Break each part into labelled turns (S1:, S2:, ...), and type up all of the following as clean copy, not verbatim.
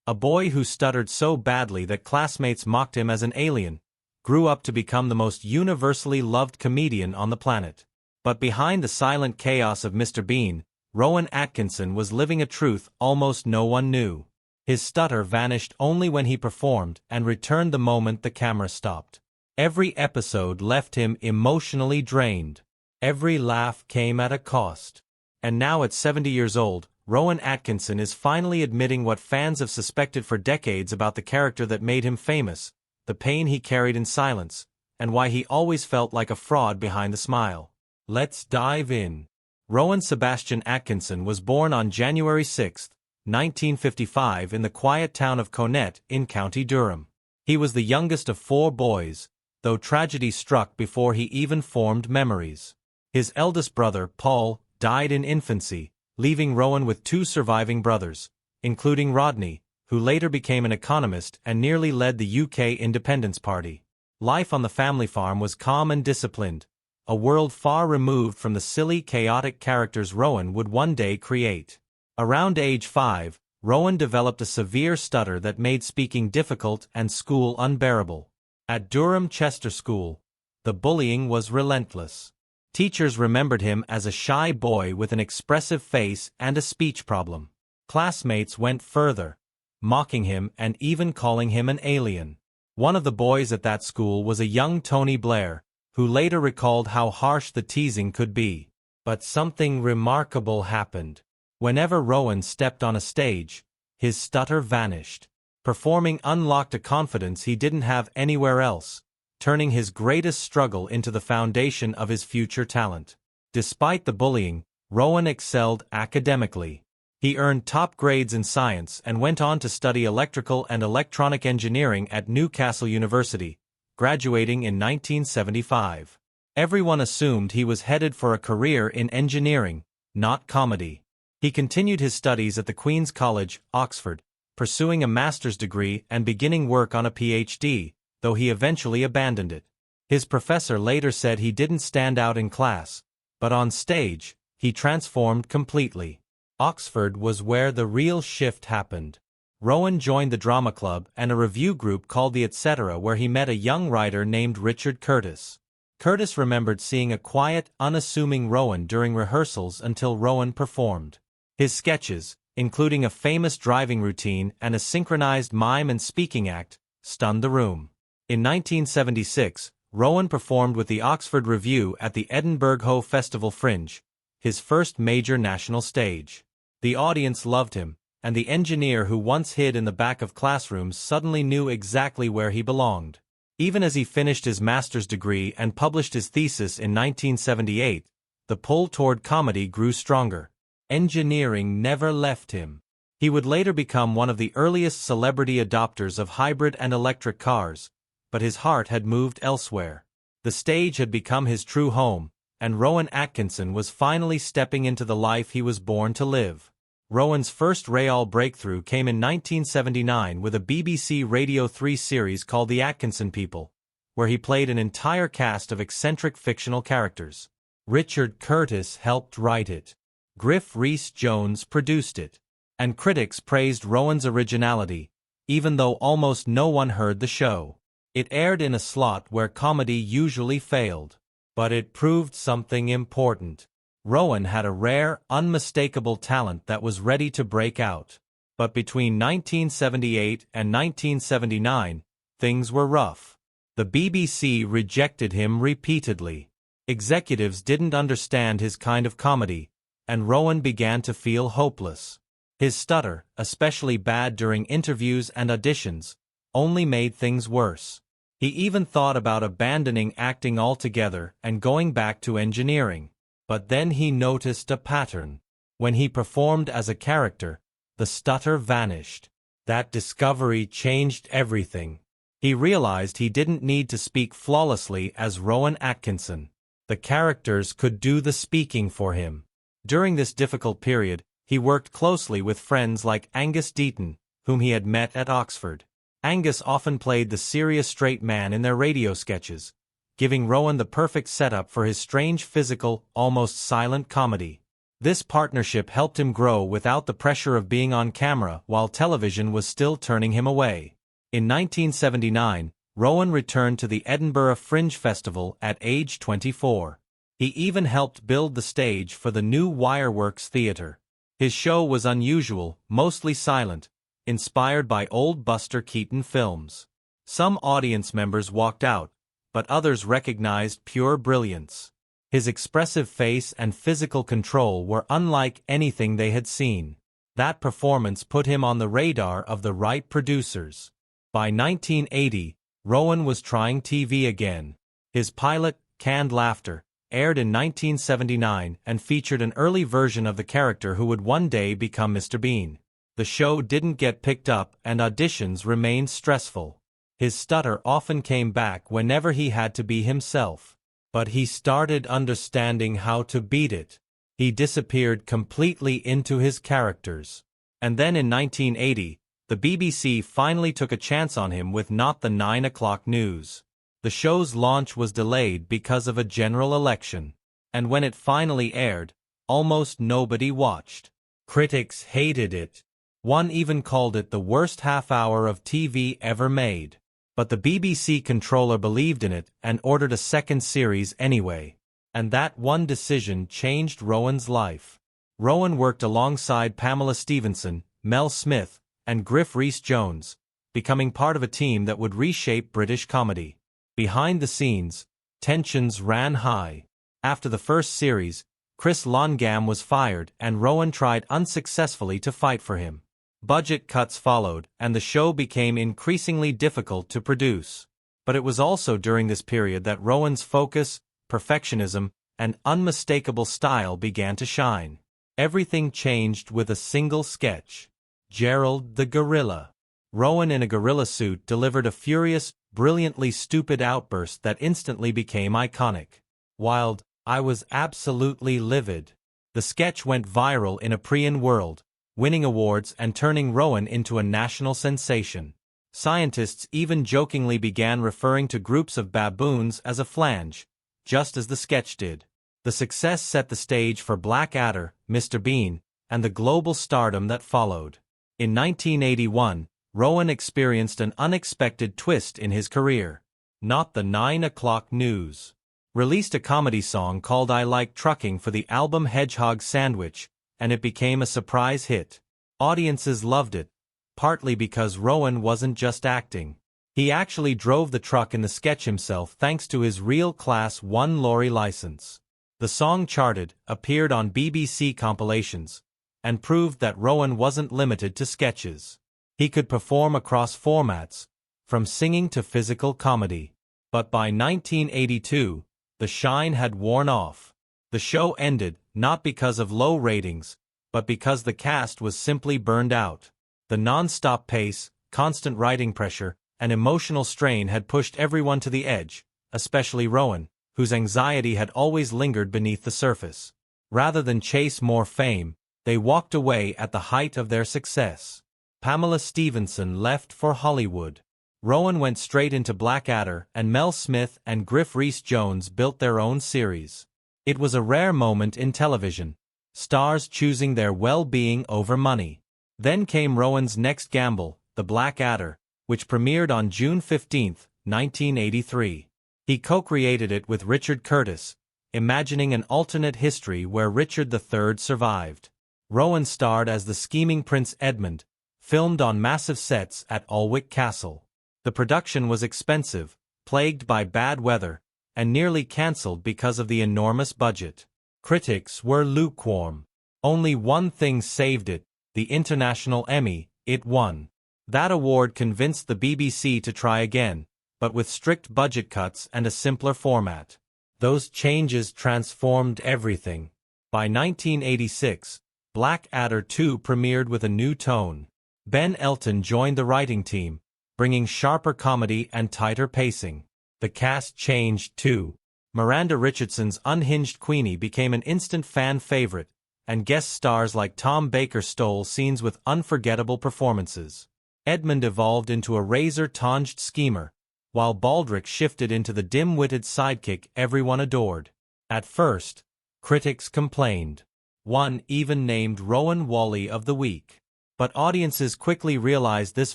S1: A boy who stuttered so badly that classmates mocked him as an alien, grew up to become the most universally loved comedian on the planet. But behind the silent chaos of Mr. Bean, Rowan Atkinson was living a truth almost no one knew. His stutter vanished only when he performed and returned the moment the camera stopped. Every episode left him emotionally drained. Every laugh came at a cost. And now at 70 years old, Rowan Atkinson is finally admitting what fans have suspected for decades about the character that made him famous, the pain he carried in silence, and why he always felt like a fraud behind the smile. Let's dive in. Rowan Sebastian Atkinson was born on January 6, 1955 in the quiet town of Conet in County Durham. He was the youngest of 4 boys, though tragedy struck before he even formed memories. His eldest brother, Paul, died in infancy, leaving Rowan with 2 surviving brothers, including Rodney, who later became an economist and nearly led the UK Independence Party. Life on the family farm was calm and disciplined, a world far removed from the silly, chaotic characters Rowan would one day create. Around age 5, Rowan developed a severe stutter that made speaking difficult and school unbearable. At Durham Chester School, the bullying was relentless. Teachers remembered him as a shy boy with an expressive face and a speech problem. Classmates went further, mocking him and even calling him an alien. One of the boys at that school was a young Tony Blair, who later recalled how harsh the teasing could be. But something remarkable happened. Whenever Rowan stepped on a stage, his stutter vanished. Performing unlocked a confidence he didn't have anywhere else, turning his greatest struggle into the foundation of his future talent. Despite the bullying, Rowan excelled academically. He earned top grades in science and went on to study electrical and electronic engineering at Newcastle University, graduating in 1975. Everyone assumed he was headed for a career in engineering, not comedy. He continued his studies at the Queen's College, Oxford, pursuing a master's degree and beginning work on a PhD, though he eventually abandoned it. His professor later said he didn't stand out in class, but on stage, he transformed completely. Oxford was where the real shift happened. Rowan joined the drama club and a review group called the Etc., where he met a young writer named Richard Curtis. Curtis remembered seeing a quiet, unassuming Rowan during rehearsals until Rowan performed. His sketches, including a famous driving routine and a synchronized mime and speaking act, stunned the room. In 1976, Rowan performed with the Oxford Revue at the Edinburgh Ho Festival Fringe, his first major national stage. The audience loved him, and the engineer who once hid in the back of classrooms suddenly knew exactly where he belonged. Even as he finished his master's degree and published his thesis in 1978, the pull toward comedy grew stronger. Engineering never left him. He would later become one of the earliest celebrity adopters of hybrid and electric cars, but his heart had moved elsewhere. The stage had become his true home, and Rowan Atkinson was finally stepping into the life he was born to live. Rowan's first real breakthrough came in 1979 with a BBC Radio 3 series called The Atkinson People, where he played an entire cast of eccentric fictional characters. Richard Curtis helped write it. Griff Rhys-Jones produced it. And critics praised Rowan's originality, even though almost no one heard the show. It aired in a slot where comedy usually failed. But it proved something important. Rowan had a rare, unmistakable talent that was ready to break out. But between 1978 and 1979, things were rough. The BBC rejected him repeatedly. Executives didn't understand his kind of comedy, and Rowan began to feel hopeless. His stutter, especially bad during interviews and auditions, only made things worse. He even thought about abandoning acting altogether and going back to engineering. But then he noticed a pattern. When he performed as a character, the stutter vanished. That discovery changed everything. He realized he didn't need to speak flawlessly as Rowan Atkinson. The characters could do the speaking for him. During this difficult period, he worked closely with friends like Angus Deaton, whom he had met at Oxford. Angus often played the serious straight man in their radio sketches, giving Rowan the perfect setup for his strange physical, almost silent comedy. This partnership helped him grow without the pressure of being on camera while television was still turning him away. In 1979, Rowan returned to the Edinburgh Fringe Festival at age 24. He even helped build the stage for the new Wireworks Theatre. His show was unusual, mostly silent, inspired by old Buster Keaton films. Some audience members walked out, but others recognized pure brilliance. His expressive face and physical control were unlike anything they had seen. That performance put him on the radar of the right producers. By 1980, Rowan was trying TV again. His pilot, Canned Laughter, aired in 1979 and featured an early version of the character who would one day become Mr. Bean. The show didn't get picked up and auditions remained stressful. His stutter often came back whenever he had to be himself. But he started understanding how to beat it. He disappeared completely into his characters. And then in 1980, the BBC finally took a chance on him with Not the 9 O'Clock News. The show's launch was delayed because of a general election. And when it finally aired, almost nobody watched. Critics hated it. One even called it the worst half-hour of TV ever made. But the BBC controller believed in it and ordered a second series anyway. And that one decision changed Rowan's life. Rowan worked alongside Pamela Stephenson, Mel Smith, and Griff Rhys-Jones, becoming part of a team that would reshape British comedy. Behind the scenes, tensions ran high. After the first series, Chris Longam was fired and Rowan tried unsuccessfully to fight for him. Budget cuts followed, and the show became increasingly difficult to produce. But it was also during this period that Rowan's focus, perfectionism, and unmistakable style began to shine. Everything changed with a single sketch. Gerald the Gorilla. Rowan in a gorilla suit delivered a furious, brilliantly stupid outburst that instantly became iconic. Wild, I was absolutely livid. The sketch went viral in a Prian world, winning awards and turning Rowan into a national sensation. Scientists even jokingly began referring to groups of baboons as a flange, just as the sketch did. The success set the stage for Blackadder, Mr. Bean, and the global stardom that followed. In 1981, Rowan experienced an unexpected twist in his career. Not the 9 O'Clock News released a comedy song called I Like Trucking for the album Hedgehog Sandwich, and it became a surprise hit. Audiences loved it, partly because Rowan wasn't just acting. He actually drove the truck in the sketch himself thanks to his real Class 1 lorry license. The song charted, appeared on BBC compilations, and proved that Rowan wasn't limited to sketches. He could perform across formats, from singing to physical comedy. But by 1982, the shine had worn off. The show ended, not because of low ratings, but because the cast was simply burned out. The non-stop pace, constant writing pressure, and emotional strain had pushed everyone to the edge, especially Rowan, whose anxiety had always lingered beneath the surface. Rather than chase more fame, they walked away at the height of their success. Pamela Stephenson left for Hollywood. Rowan went straight into Blackadder, and Mel Smith and Griff Rhys-Jones built their own series. It was a rare moment in television, stars choosing their well-being over money. Then came Rowan's next gamble, The Blackadder, which premiered on June 15, 1983. He co-created it with Richard Curtis, imagining an alternate history where Richard III survived. Rowan starred as the scheming Prince Edmund, filmed on massive sets at Alnwick Castle. The production was expensive, plagued by bad weather, and nearly cancelled because of the enormous budget. Critics were lukewarm. Only one thing saved it, the International Emmy. It won. That award convinced the BBC to try again, but with strict budget cuts and a simpler format. Those changes transformed everything. By 1986, Blackadder 2 premiered with a new tone. Ben Elton joined the writing team, bringing sharper comedy and tighter pacing. The cast changed too. Miranda Richardson's unhinged Queenie became an instant fan favorite, and guest stars like Tom Baker stole scenes with unforgettable performances. Edmund evolved into a razor-tongued schemer, while Baldric shifted into the dim-witted sidekick everyone adored. At first, critics complained. One even named Rowan Wally of the Week. But audiences quickly realized this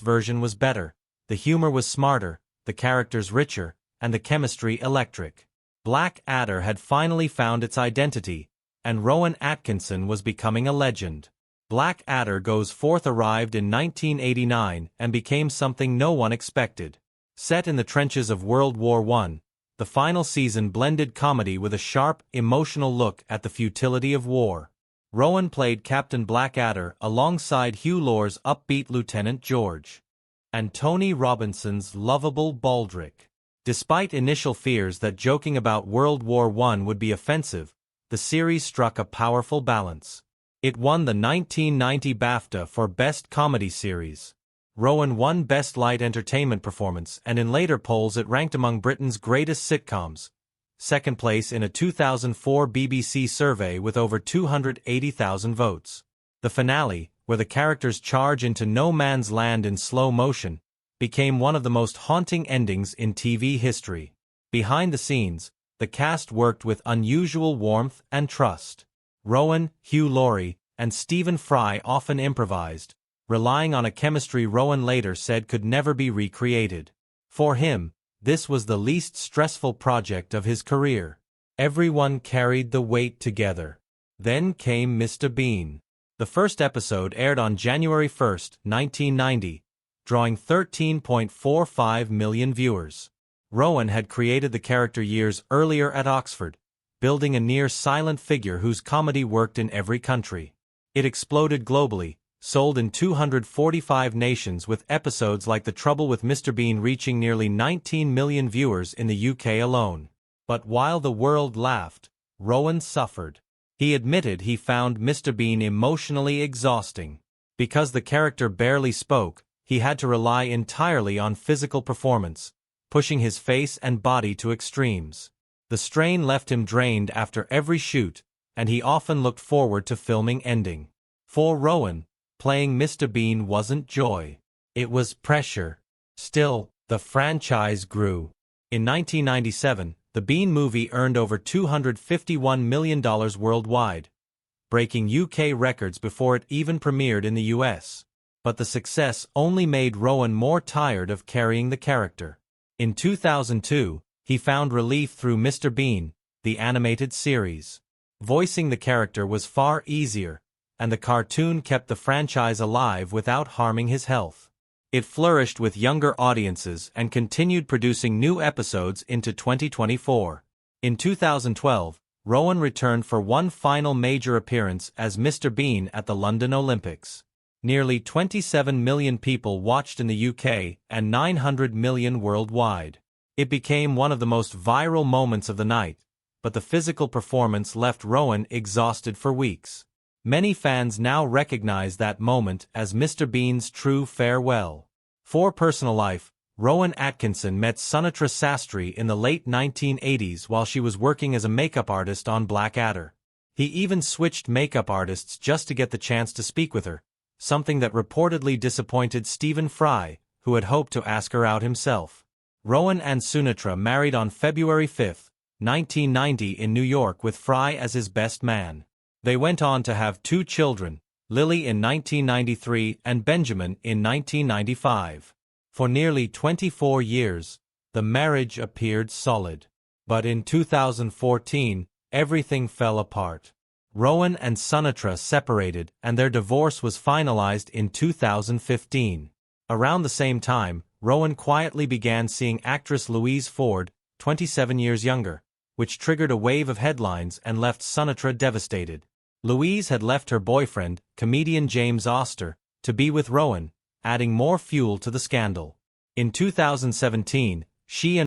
S1: version was better. The humor was smarter, the characters richer, and the chemistry electric. Blackadder had finally found its identity, and Rowan Atkinson was becoming a legend. Blackadder Goes Forth arrived in 1989 and became something no one expected. Set in the trenches of World War I, the final season blended comedy with a sharp, emotional look at the futility of war. Rowan played Captain Blackadder alongside Hugh Laur's upbeat Lieutenant George and Tony Robinson's lovable Baldrick. Despite initial fears that joking about World War I would be offensive, the series struck a powerful balance. It won the 1990 BAFTA for Best Comedy Series. Rowan won Best Light Entertainment Performance, and in later polls it ranked among Britain's greatest sitcoms, second place in a 2004 BBC survey with over 280,000 votes. The finale, where the characters charge into no man's land in slow motion, became one of the most haunting endings in TV history. Behind the scenes, the cast worked with unusual warmth and trust. Rowan, Hugh Laurie, and Stephen Fry often improvised, relying on a chemistry Rowan later said could never be recreated. For him, this was the least stressful project of his career. Everyone carried the weight together. Then came Mr. Bean. The first episode aired on January 1, 1990, drawing 13.45 million viewers. Rowan had created the character years earlier at Oxford, building a near-silent figure whose comedy worked in every country. It exploded globally, sold in 245 nations, with episodes like The Trouble with Mr. Bean reaching nearly 19 million viewers in the UK alone. But while the world laughed, Rowan suffered. He admitted he found Mr. Bean emotionally exhausting. Because the character barely spoke, he had to rely entirely on physical performance, pushing his face and body to extremes. The strain left him drained after every shoot, and he often looked forward to filming ending. For Rowan, playing Mr. Bean wasn't joy. It was pressure. Still, the franchise grew. In 1997, the Bean movie earned over $251 million worldwide, breaking UK records before it even premiered in the US. But the success only made Rowan more tired of carrying the character. In 2002, he found relief through Mr. Bean, the animated series. Voicing the character was far easier, and the cartoon kept the franchise alive without harming his health. It flourished with younger audiences and continued producing new episodes into 2024. In 2012, Rowan returned for one final major appearance as Mr. Bean at the London Olympics. Nearly 27 million people watched in the UK and 900 million worldwide. It became one of the most viral moments of the night, but the physical performance left Rowan exhausted for weeks. Many fans now recognize that moment as Mr. Bean's true farewell. For personal life, Rowan Atkinson met Sunitra Sastry in the late 1980s while she was working as a makeup artist on Blackadder. He even switched makeup artists just to get the chance to speak with her, something that reportedly disappointed Stephen Fry, who had hoped to ask her out himself. Rowan and Sunitra married on February 5, 1990 in New York, with Fry as his best man. They went on to have two children, Lily in 1993 and Benjamin in 1995. For nearly 24 years, the marriage appeared solid. But in 2014, everything fell apart. Rowan and Sunitra separated, and their divorce was finalized in 2015. Around the same time, Rowan quietly began seeing actress Louise Ford, 27 years younger, which triggered a wave of headlines and left Sunitra devastated. Louise had left her boyfriend, comedian James Oster, to be with Rowan, adding more fuel to the scandal. In 2017, she and